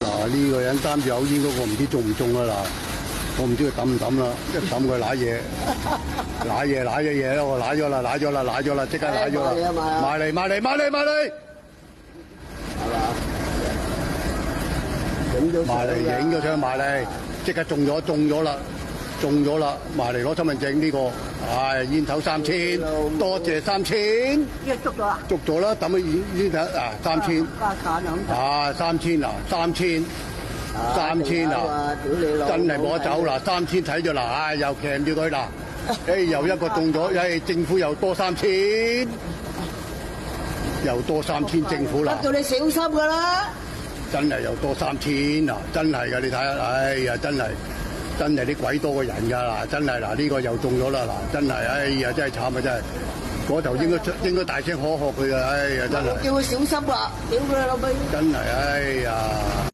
嗱，呢個人擔住口煙嗰個唔知中唔中啊嗱，我唔知佢抌唔抌啦，一抌佢揦嘢，揦咗嘢啦，我揦咗啦，即刻揦咗啦，埋嚟，係嘛？埋嚟影咗相埋嚟，即刻中咗啦，埋嚟攞身份證呢個，唉，煙頭3000，多謝3000，呢個捉咗啊？捉咗啦，抌去煙頭啊3000，加產咁。啊3000啊，3000啊，真係冇得走啦，3000睇咗啦，唉，又鉗住佢啦，又一個中咗，政府又多3000，又多3000政府啦，叫你小心㗎啦！真係又多3000啊，真係㗎，你睇下，哎呀，真係啲鬼多過人㗎啦，真係嗱呢個又中咗啦嗱，真係，哎呀真係慘啊真係，嗰頭應該大聲呵佢啊，哎呀真係，叫佢小心啦，屌佢老味！真係，哎呀〜